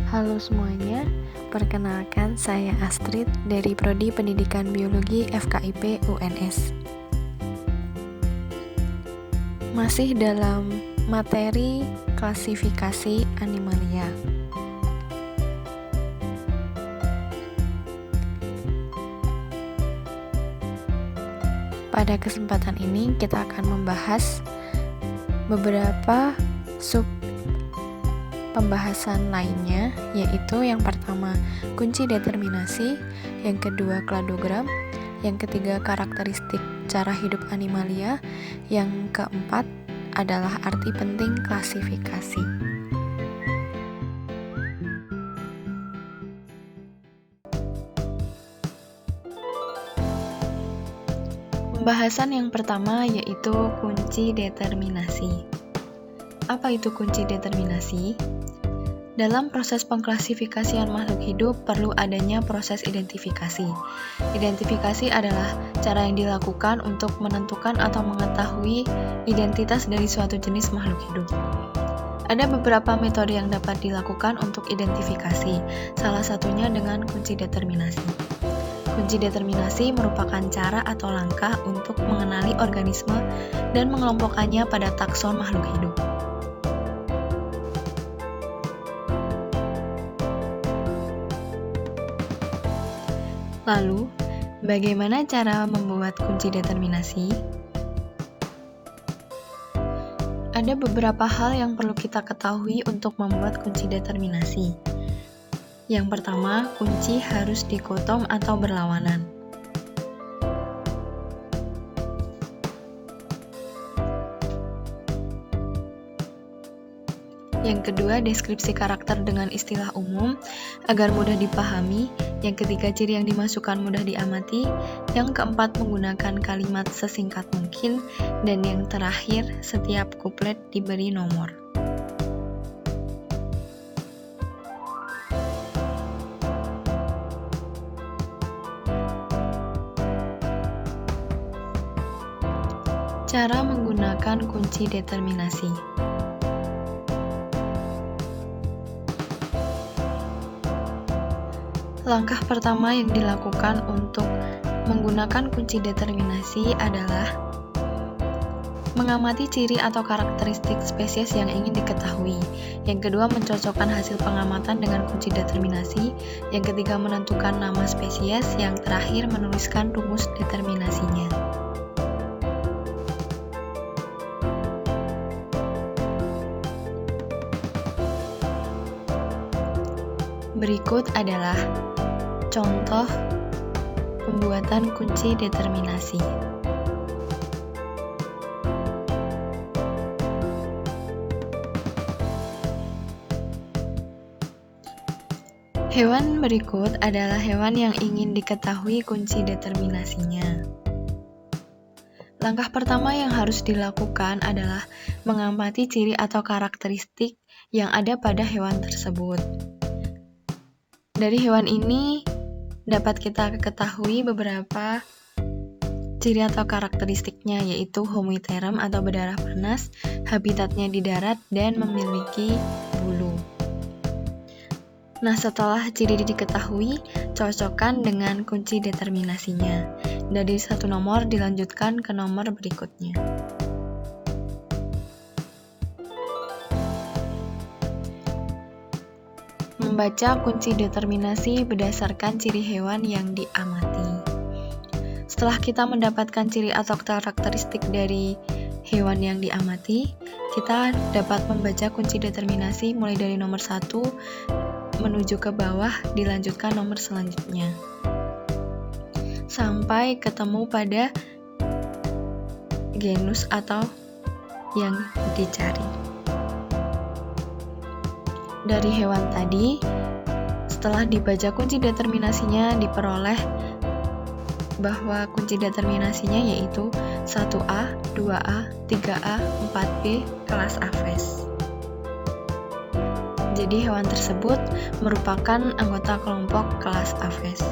Halo semuanya, perkenalkan saya Astrid dari Prodi Pendidikan Biologi FKIP UNS. Masih dalam materi klasifikasi animalia. Pada kesempatan ini kita akan membahas beberapa sub pembahasan lainnya, yaitu yang pertama kunci determinasi, yang kedua kladogram, yang ketiga karakteristik cara hidup animalia, yang keempat adalah arti penting klasifikasi. Pembahasan yang pertama yaitu kunci determinasi. Apa itu kunci determinasi? Dalam proses pengklasifikasian makhluk hidup perlu adanya proses identifikasi. Identifikasi adalah cara yang dilakukan untuk menentukan atau mengetahui identitas dari suatu jenis makhluk hidup. Ada beberapa metode yang dapat dilakukan untuk identifikasi, salah satunya dengan kunci determinasi. Kunci determinasi merupakan cara atau langkah untuk mengenali organisme dan mengelompokkannya pada takson makhluk hidup. Lalu, bagaimana cara membuat kunci determinasi? Ada beberapa hal yang perlu kita ketahui untuk membuat kunci determinasi. Yang pertama, kunci harus dikotom atau berlawanan. Yang kedua, deskripsi karakter dengan istilah umum agar mudah dipahami. Yang ketiga, ciri yang dimasukkan mudah diamati. Yang keempat, menggunakan kalimat sesingkat mungkin. Dan yang terakhir, setiap kuplet diberi nomor. Cara menggunakan kunci determinasi. Langkah pertama yang dilakukan untuk menggunakan kunci determinasi adalah mengamati ciri atau karakteristik spesies yang ingin diketahui. Yang kedua, mencocokkan hasil pengamatan dengan kunci determinasi. Yang ketiga, menentukan nama spesies. Yang terakhir, menuliskan rumus determinasinya. Berikut adalah contoh pembuatan kunci determinasi. Hewan berikut adalah hewan yang ingin diketahui kunci determinasinya. Langkah pertama yang harus dilakukan adalah mengamati ciri atau karakteristik yang ada pada hewan tersebut. Dari hewan ini dapat kita ketahui beberapa ciri atau karakteristiknya, yaitu homipterum atau berdarah panas, habitatnya di darat, dan memiliki bulu. Nah, setelah ciri diketahui, cocokkan dengan kunci determinasinya. Dari satu nomor dilanjutkan ke nomor berikutnya. Membaca kunci determinasi berdasarkan ciri hewan yang diamati. Setelah kita mendapatkan ciri atau karakteristik dari hewan yang diamati, kita dapat membaca kunci determinasi mulai dari nomor 1 menuju ke bawah, dilanjutkan nomor selanjutnya. Sampai ketemu pada genus atau yang dicari. Dari hewan tadi, setelah dibaca kunci determinasinya, diperoleh bahwa kunci determinasinya yaitu 1A, 2A, 3A, 4B, kelas Aves. Jadi hewan tersebut merupakan anggota kelompok kelas Aves.